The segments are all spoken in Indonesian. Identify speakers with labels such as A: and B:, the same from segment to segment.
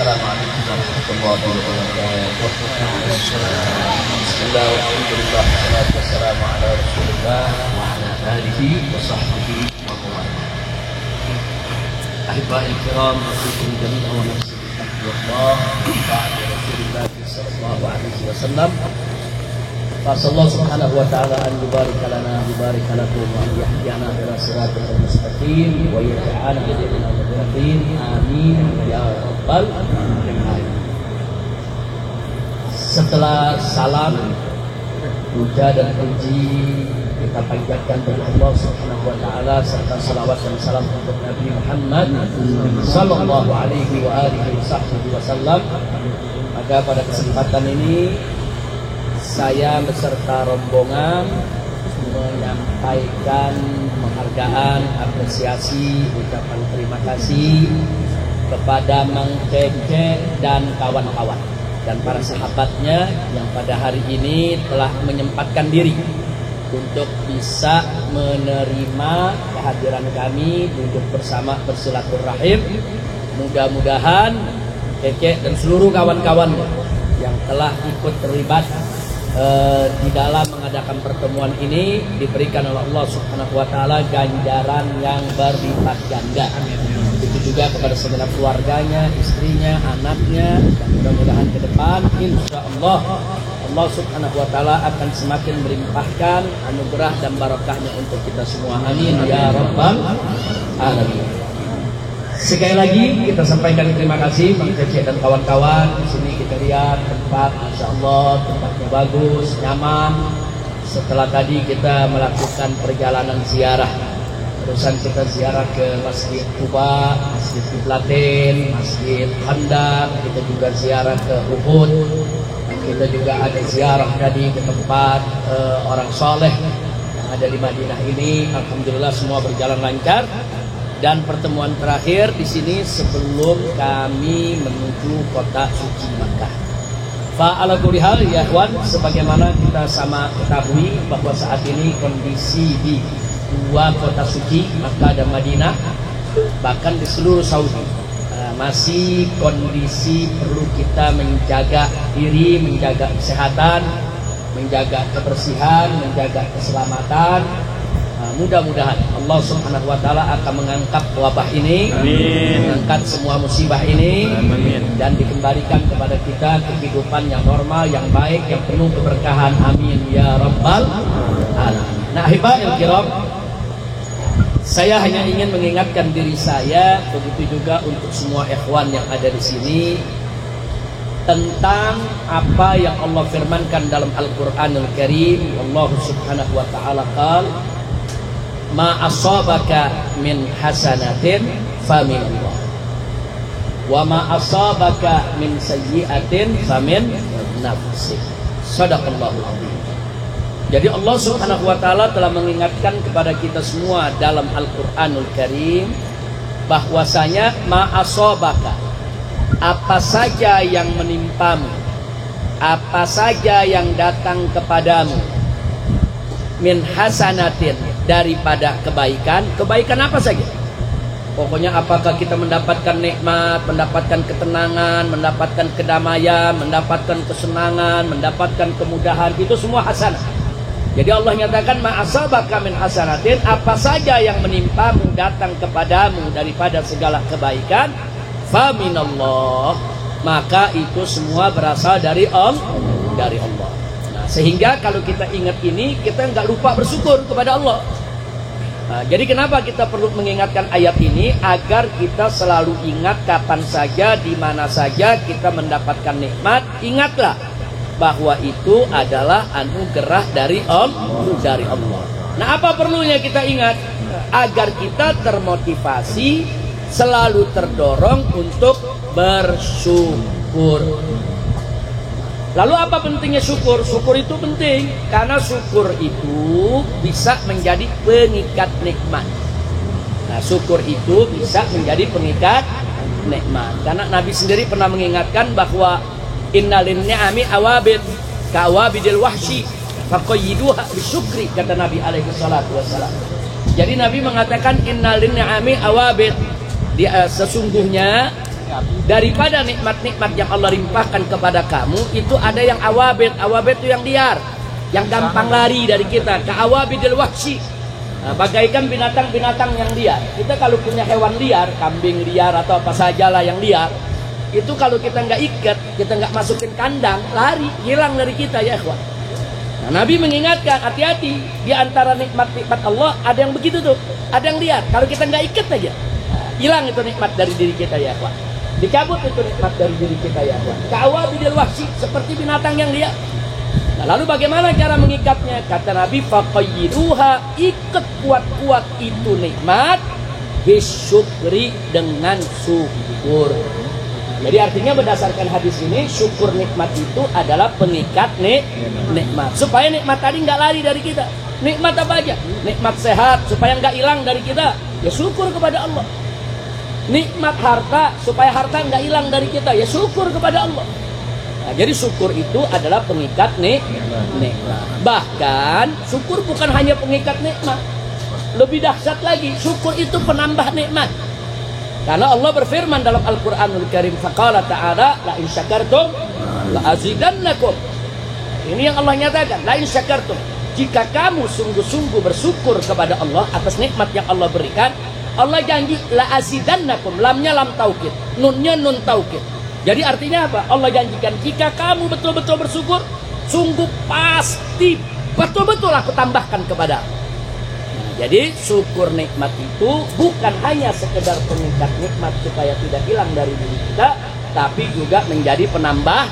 A: Assalamualaikum warahmatullahi wabarakatuh. Bismillah, alhamdulillah, wassalatu wassalamu ala rasulillah wa ala alihi wa sahbihi wa mawalah. Ahibba'i kiram, usikum jami'an wa nafsi bittaqwallah ba'da Rasulillah sallallahu alaihi wasallam. Fasallahu subhanahu wa ta'ala an yubarika lana yubarika lakum wa yahdiyana ila siratal mustaqim wa yaj'alana minal muttaqin. Amin ya rabbal alamin. Setelah salam, puja dan puji kita panjatkan bagi Allah subhanahu wa ta'ala serta salawat dan salam untuk Nabi Muhammad sallallahu alaihi wa alihi wasallam. Maka pada kesempatan ini saya beserta rombongan menyampaikan penghargaan, apresiasi, ucapan terima kasih kepada Mang Cece dan kawan-kawan dan para sahabatnya yang pada hari ini telah menyempatkan diri untuk bisa menerima kehadiran kami, duduk bersama bersilaturahim. Mudah-mudahan Cece dan seluruh kawan-kawan yang telah ikut terlibat di dalam mengadakan pertemuan ini diberikan oleh Allah Subhanahu wa taala ganjaran yang berlipat ganda. Begitu juga kepada segenap keluarganya, istrinya, anaknya, dan mudah-mudahan ke depan insyaallah Allah Subhanahu wa taala akan semakin melimpahkan anugerah dan barokahnya untuk kita semua. Amin ya rabbal alamin. Sekali lagi kita sampaikan terima kasih Bang Cece dan kawan-kawan. Di sini kita lihat tempat, insya Allah tempatnya bagus, nyaman. Setelah tadi kita melakukan perjalanan ziarah, terusan kita ziarah ke Masjid Kuba, Masjid Kiblatin, Masjid Khandaq, kita juga ziarah ke Uhud. Dan kita juga ada ziarah tadi ke tempat orang soleh yang ada di Madinah ini. Alhamdulillah semua berjalan lancar. Dan pertemuan terakhir di sini sebelum kami menuju kota suci Makkah. Ala kulli hal ya ikhwan, sebagaimana kita sama ketahui bahwa saat ini kondisi di dua kota suci Makkah dan Madinah, bahkan di seluruh Saudi, masih kondisi perlu kita menjaga diri, menjaga kesehatan, menjaga kebersihan, menjaga keselamatan. Mudah-mudahan Allah Subhanahu wa taala akan mengangkat wabah ini, mengangkat semua musibah ini, dan dikembalikan kepada kita kehidupan yang normal, yang baik, yang penuh keberkahan. Amin ya rabbal alamin. Nah, ahibahil kiram, saya hanya ingin mengingatkan diri saya, begitu juga untuk semua ikhwan yang ada di sini, tentang apa yang Allah firmankan dalam Al-Qur'anul Karim. Allah Subhanahu wa taala qala ma asabaka min hasanatin famin Allah wa ma asabaka min sayyi'atin famin nafsik. Shadaqallahul azim. Jadi Allah Subhanahu wa taala telah mengingatkan kepada kita semua dalam Al-Qur'anul Karim bahwasanya ma asabaka, apa saja yang menimpamu, apa saja yang datang kepadamu, min hasanatin, daripada kebaikan. Kebaikan apa saja? Pokoknya apakah kita mendapatkan nikmat, mendapatkan ketenangan, mendapatkan kedamaian, mendapatkan kesenangan, mendapatkan kemudahan, itu semua hasanah. Jadi Allah nyatakan ma'asabaka min hasanatin, apa saja yang menimpamu, datang kepadamu daripada segala kebaikan, fa minallah, maka itu semua berasal dari Allah. Sehingga kalau kita ingat ini, kita nggak lupa bersyukur kepada Allah. Nah, jadi kenapa kita perlu mengingatkan ayat ini? Agar kita selalu ingat kapan saja, di mana saja kita mendapatkan nikmat, ingatlah bahwa itu adalah anugerah dari Allah. Nah, apa perlunya kita ingat? Agar kita termotivasi, selalu terdorong untuk bersyukur. Lalu apa pentingnya syukur? Syukur itu penting karena syukur itu bisa menjadi pengikat nikmat. Nah, syukur itu bisa menjadi pengikat nikmat. Karena Nabi sendiri pernah mengingatkan bahwa innalin ni'ami awabid ka'awabidil wahsyi faqayyiduha bisyukri, kata Nabi alaihi salatu wassalam. Jadi Nabi mengatakan innalin ni'ami awabid, sesungguhnya Daripada nikmat-nikmat yang Allah limpahkan kepada kamu, itu ada yang awabid. Awabid itu yang liar, yang gampang lari dari kita. Ka'awabidil wahsy, bagaikan binatang-binatang yang liar. Kita kalau punya hewan liar, kambing liar atau apa sajalah yang liar, itu kalau kita nggak ikat, kita nggak masukin kandang, lari, hilang dari kita ya ikhwan. Nah, Nabi mengingatkan, hati-hati, di antara nikmat-nikmat Allah ada yang begitu tuh, ada yang liar. Kalau kita nggak ikat aja, hilang itu nikmat dari diri kita ya ikhwan. Dicabut itu nikmat dari diri kita ya ikhwan. Ka'awabidil wahsy, seperti binatang yang liar. Nah, lalu bagaimana cara mengikatnya? Kata Nabi, faqayyiduha, ikat kuat-kuat itu nikmat bisyukri, dengan syukur. Jadi artinya berdasarkan hadis ini, syukur nikmat itu adalah pengikat nikmat. Supaya nikmat tadi nggak lari dari kita. Nikmat apa aja? Nikmat sehat supaya nggak hilang dari kita, ya syukur kepada Allah. Nikmat harta supaya harta nggak hilang dari kita, ya syukur kepada Allah. Nah, jadi syukur itu adalah pengikat nikmat. Bahkan syukur bukan hanya pengikat nikmat, lebih dahsyat lagi, syukur itu penambah nikmat. Karena Allah berfirman dalam Al-Quranul Karim, faqala ta'ala, la in syakartum la azidannakum. Ini yang Allah nyatakan, la in syakartum, jika kamu sungguh-sungguh bersyukur kepada Allah atas nikmat yang Allah berikan, Allah janji la azidannakum, lamnya lam taukid, nunnya nun taukid. Jadi artinya apa? Allah janjikan jika kamu betul-betul bersyukur, sungguh pasti betul-betul aku tambahkan kepada. Jadi syukur nikmat itu bukan hanya sekedar pengikat nikmat supaya tidak hilang dari diri kita, tapi juga menjadi penambah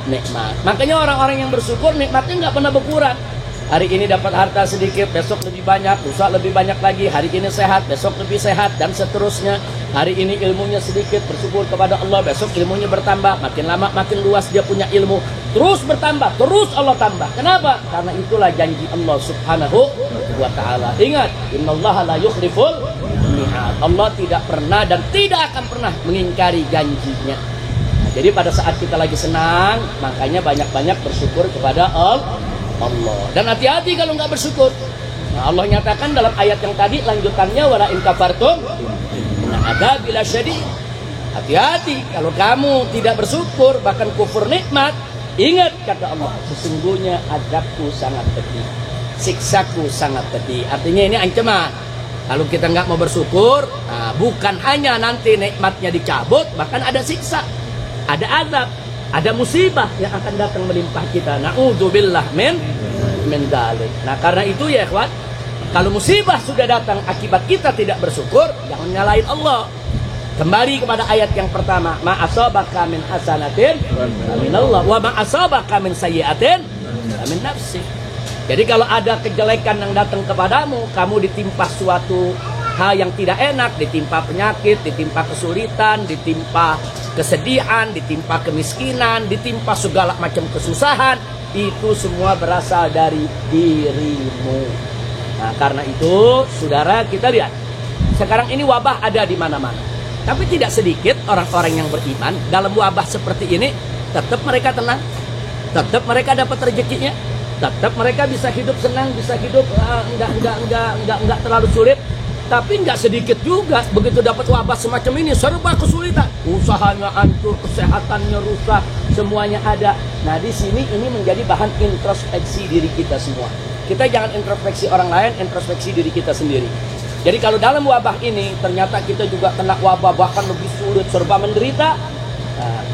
A: nikmat. Makanya orang-orang yang bersyukur nikmatnya nggak pernah berkurang. Hari ini dapat harta sedikit, besok lebih banyak, lusa lebih banyak lagi. Hari ini sehat, besok lebih sehat, dan seterusnya. Hari ini ilmunya sedikit, bersyukur kepada Allah, besok ilmunya bertambah. Makin lama makin luas dia punya ilmu, terus bertambah, terus Allah tambah. Kenapa? Karena itulah janji Allah Subhanahu wa ta'ala. Ingat, innallaha la yukhliful mi'ad. Allah tidak pernah dan tidak akan pernah mengingkari janjinya. Nah, jadi pada saat kita lagi senang, makanya banyak-banyak bersyukur kepada Allah. Dan hati-hati kalau nggak bersyukur. Nah, Allah nyatakan dalam ayat yang tadi lanjutannya, wala in kafartum ada bila syadid. Hati-hati kalau kamu tidak bersyukur, bahkan kufur nikmat. Ingat kata Allah, sesungguhnya azabku sangat pedih, siksaku sangat pedih. Artinya ini ancaman. Kalau kita nggak mau bersyukur, nah, bukan hanya nanti nikmatnya dicabut, bahkan ada siksa, ada azab, ada musibah yang akan datang melimpah kita. Na'udzubillah min dzalik. Nah, karena itu ya ikhwan, kalau musibah sudah datang akibat kita tidak bersyukur, jangan nyalain Allah. Kembali kepada ayat yang pertama, ma asabaka min hasanatin minallah wa ma asabaka min sayyi'atin min nafsik. Jadi kalau ada kejelekan yang datang kepadamu, kamu ditimpa suatu hal yang tidak enak, ditimpa penyakit, ditimpa kesulitan, ditimpa kesedihan, ditimpa kemiskinan, ditimpa segala macam kesusahan, itu semua berasal dari dirimu. Nah, karena itu, saudara, kita lihat sekarang ini wabah ada di mana-mana. Tapi tidak sedikit orang-orang yang beriman dalam wabah seperti ini tetap mereka tenang, tetap mereka dapat rezekinya, tetap mereka bisa hidup senang, bisa hidup enggak terlalu sulit. Tapi nggak sedikit juga begitu dapat wabah semacam ini serba kesulitan, usahanya hancur, kesehatannya rusak, semuanya ada. Nah, di sini ini menjadi bahan introspeksi diri kita semua. Kita jangan introspeksi orang lain, introspeksi diri kita sendiri. Jadi kalau dalam wabah ini ternyata kita juga kena wabah bahkan lebih sulit, serba menderita,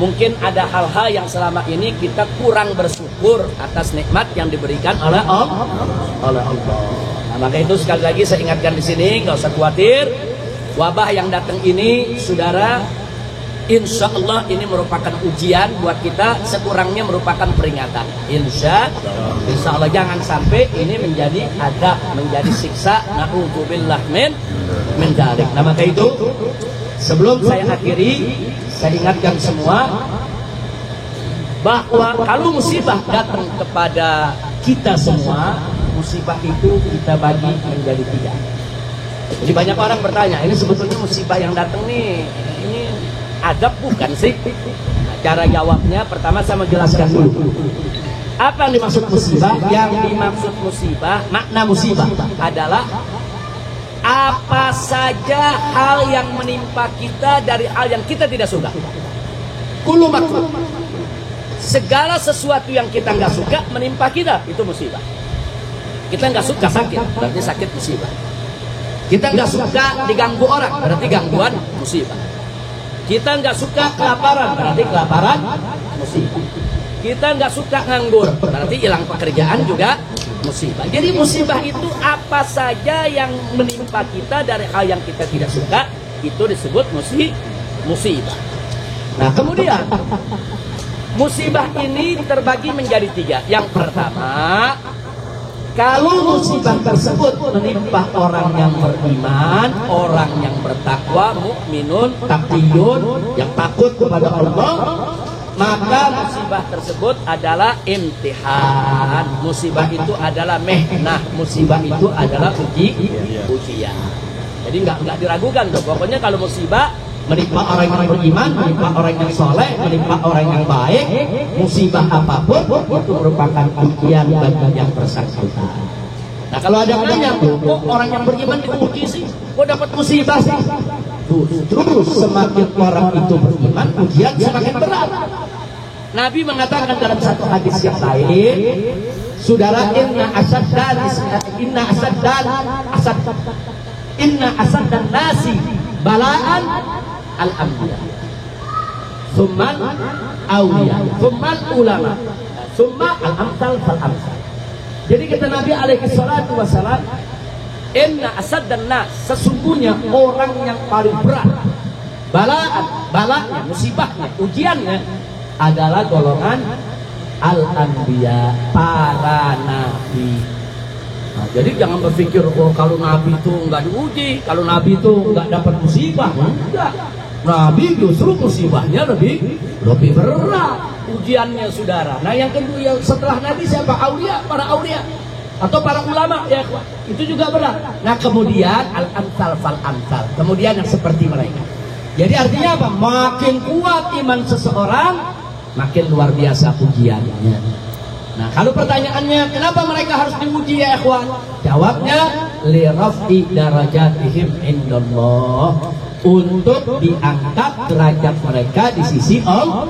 A: mungkin ada hal-hal yang selama ini kita kurang bersyukur atas nikmat yang diberikan oleh Allah. Nah, maka itu sekali lagi saya ingatkan di sini, nggak usah khawatir. Wabah yang datang ini, saudara, insya Allah ini merupakan ujian buat kita, sekurangnya merupakan peringatan. Insya Allah jangan sampai ini menjadi adab, menjadi siksa. Na'udzubillah min dzalik. Nah, maka itu sebelum saya akhiri, saya ingatkan semua bahwa kalau musibah datang kepada kita semua, musibah itu kita bagi menjadi tiga. Jadi banyak orang bertanya, ini sebetulnya musibah yang datang nih, ini adab bukan sih? Nah, cara jawabnya pertama saya menjelaskan dulu. Apa yang dimaksud musibah? Yang dimaksud musibah, makna musibah adalah apa saja hal yang menimpa kita dari hal yang kita tidak suka. Kullu makruh. Segala sesuatu yang kita nggak suka menimpa kita, itu musibah. Kita nggak suka sakit, berarti sakit musibah. Kita nggak suka diganggu orang, berarti gangguan musibah. Kita nggak suka kelaparan, berarti kelaparan musibah. Kita nggak suka nganggur, berarti hilang pekerjaan juga musibah. Jadi musibah itu apa saja yang menimpa kita dari hal yang kita tidak suka, itu disebut musibah. Nah kemudian musibah ini terbagi menjadi 3. Yang pertama, kalau musibah tersebut menimpa orang yang beriman, orang yang bertakwa, mukminun, taqiyun, yang takut kepada Allah, maka musibah tersebut adalah imtihan. Musibah itu adalah mehnah. Musibah itu adalah ujian. Jadi nggak diragukan tuh. Pokoknya kalau musibah menimpa orang yang beriman, menimpa orang yang soleh, menimpa orang yang baik, musibah apapun itu merupakan ujian bagi yang bersangkutan. Nah kalau ada yang nanya, kok orang yang beriman diuji sih? Kok dapat musibah sih? Justru semakin orang itu beriman, ujian semakin berat. Nabi mengatakan dalam satu hadis yang lain, saudara, inna asaddan nasi balaan al-anbiya, tsumma awliya, tsumma ulama, tsumma al-amsal fal-amsal. Jadi kata Nabi alaihi salatu wasalam, inna asaddan nas, sesungguhnya orang yang paling berat balanya, musibahnya, ujiannya adalah golongan al-anbiya, para nabi. Nah, jadi jangan berpikir kalau nabi itu nggak diuji, kalau nabi itu nggak dapat musibah. Enggak. Nabi justru musibahnya lebih berat ujiannya, saudara. Nah yang kedua setelah nabi siapa? Aulia, para aulia atau para ulama ya, itu juga berat. Nah kemudian al-amsal fal-amsal, kemudian yang seperti mereka. Jadi artinya apa? Makin kuat iman seseorang, makin luar biasa ujiannya. Nah kalau pertanyaannya kenapa mereka harus diuji ya ikhwan? Jawabnya li raf'i darajatihim indallah, untuk diangkat derajat mereka di sisi Allah.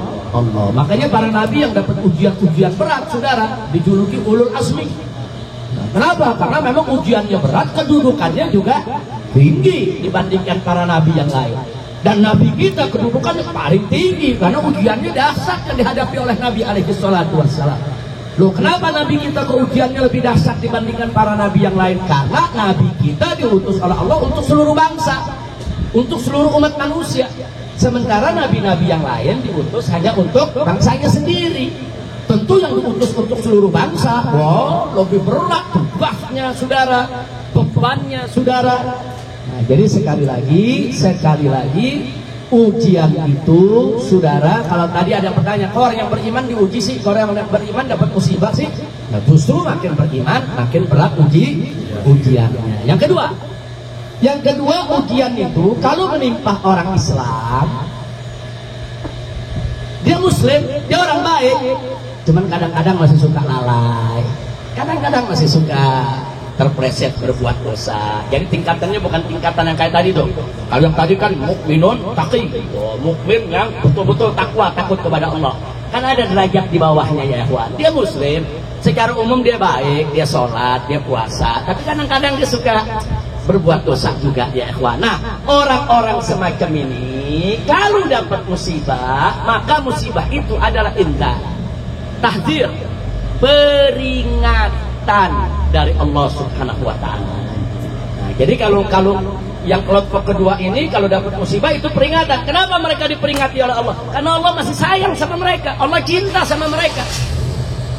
A: Makanya para nabi yang dapat ujian-ujian berat, saudara, dijuluki ulul azmi. Nah, kenapa? Karena memang ujiannya berat, kedudukannya juga tinggi dibandingkan para nabi yang lain. Dan nabi kita kedudukannya paling tinggi karena ujiannya dahsyat yang dihadapi oleh Nabi alaihi salatu wassalam. Loh, kenapa nabi kita keujiannya lebih dahsyat dibandingkan para nabi yang lain? Karena nabi kita diutus oleh Allah untuk seluruh bangsa, untuk seluruh umat manusia. Sementara nabi-nabi yang lain diutus hanya untuk bangsanya sendiri. Tentu yang diutus untuk seluruh bangsa, lebih berat tugasnya, saudara, bebannya, saudara. Nah, jadi sekali lagi ujian itu, saudara, kalau tadi ada yang bertanya, kok orang yang beriman diuji sih, kok orang yang beriman dapat musibah sih? Nah, justru makin beriman, makin berat ujiannya. Yang kedua ujian itu kalau menimpa orang Islam, dia Muslim, dia orang baik, cuman kadang-kadang masih suka lalai, kadang-kadang masih suka terpleset berbuat dosa. Jadi tingkatannya bukan tingkatan yang kayak tadi tuh. Kalau yang tadi kan mukminun taqi, mukmin yang betul-betul takwa, takut kepada Allah. Kan ada derajat di bawahnya ya ikhwan. Dia muslim, secara umum dia baik, dia sholat, dia puasa, tapi kadang-kadang dia suka berbuat dosa juga ya ikhwan. Nah, orang-orang semacam ini kalau dapat musibah, maka musibah itu adalah indah, tahdzir, peringatan dari Allah Subhanahu wa taala. Nah, jadi kalau yang kelompok kedua ini kalau dapat musibah itu peringatan. Kenapa mereka diperingati oleh Allah? Karena Allah masih sayang sama mereka. Allah cinta sama mereka.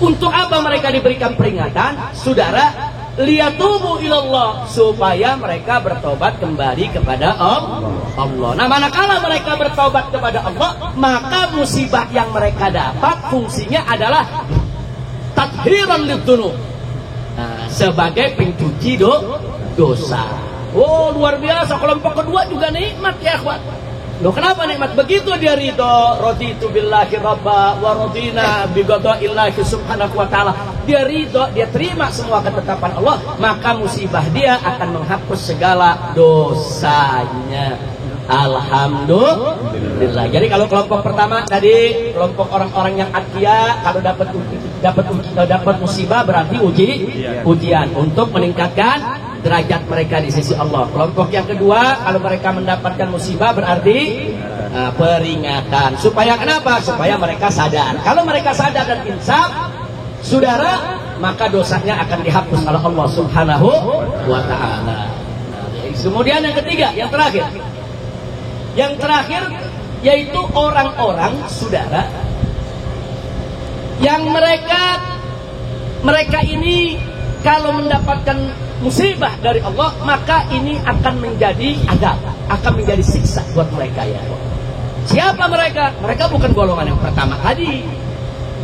A: Untuk apa mereka diberikan peringatan? Saudara, liyatubu ilallah, supaya mereka bertobat kembali kepada Allah. Nah, manakala mereka bertobat kepada Allah, maka musibah yang mereka dapat fungsinya adalah tathhiran lidzunub. Nah, sebagai pencuci dosa. Oh, luar biasa. Kelompok kedua juga nikmat ya ikhwan. Loh kenapa nikmat? Begitu dia ridho, raditu billahi rabba wa radina bi qada'illahi subhanahu wa ta'ala. Dia ridho, dia terima semua ketetapan Allah, maka musibah dia akan menghapus segala dosanya. Alhamdulillah. Jadi kalau kelompok pertama tadi, kelompok orang-orang yang atqiya, kalau dapat musibah berarti ujian untuk meningkatkan derajat mereka di sisi Allah. Kelompok yang kedua, kalau mereka mendapatkan musibah berarti peringatan. Supaya kenapa? Supaya mereka sadar. Kalau mereka sadar dan insaf, saudara, maka dosanya akan dihapus oleh Allah Subhanahu wa ta'ala. Kemudian yang ketiga, yang terakhir. Yang terakhir yaitu orang-orang, saudara, yang mereka ini kalau mendapatkan musibah dari Allah, maka ini akan menjadi adab, akan menjadi siksa buat mereka ya. Siapa mereka? Mereka bukan golongan yang pertama tadi.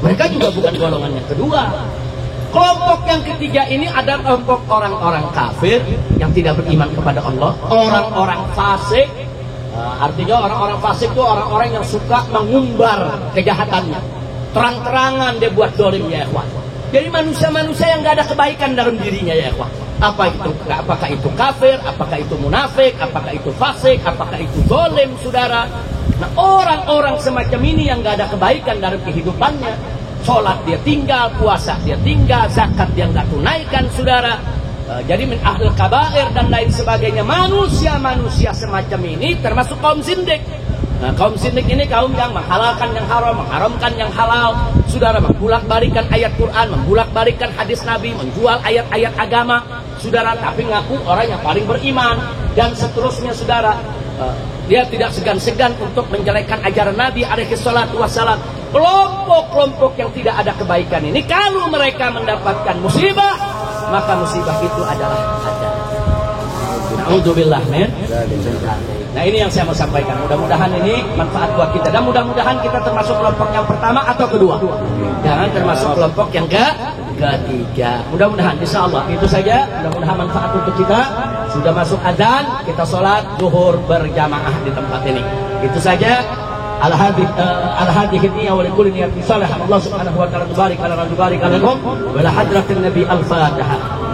A: Mereka juga bukan golongan yang kedua. Kelompok yang ketiga ini ada kelompok orang-orang kafir yang tidak beriman kepada Allah, orang-orang fasik. Artinya orang-orang fasik itu orang-orang yang suka mengumbar kejahatannya. Terang-terangan dia buat dolim ya ikhwan. Jadi manusia-manusia yang gak ada kebaikan dalam dirinya ya ikhwan. Apakah itu kafir, apakah itu munafik, apakah itu fasik, apakah itu dolim, saudara. Nah orang-orang semacam ini yang gak ada kebaikan dalam kehidupannya, sholat dia tinggal, puasa dia tinggal, zakat dia gak tunaikan, saudara. Jadi min ahlul kabair dan lain sebagainya. Manusia-manusia semacam ini termasuk kaum zindik. Nah, kaum zindik ini kaum yang menghalalkan yang haram, mengharamkan yang halal. Saudara, membulak-balikan ayat Quran, membulak-balikan hadis Nabi, menjual ayat-ayat agama. Saudara, tapi ngaku orang yang paling beriman. Dan seterusnya, saudara. Dia tidak segan-segan untuk menjelekkan ajaran Nabi alaihi salatu wassalam. Kelompok-kelompok yang tidak ada kebaikan ini, kalau mereka mendapatkan musibah, maka musibah itu adalah adab. Na'udzubillah min. Nah ini yang saya mau sampaikan. Mudah-mudahan ini manfaat buat kita. Dan mudah-mudahan kita termasuk kelompok yang pertama atau kedua. Jangan termasuk kelompok yang ketiga. Mudah-mudahan insya Allah itu saja. Mudah-mudahan manfaat untuk kita. Sudah masuk adzan, kita sholat zuhur berjamaah di tempat ini. Itu saja. Al-hadhihi niyya wa likulli niyatin salih. Allah subhanahu wa ta'ala barik ala rabbika wa la hadratin nabi al-fatihah.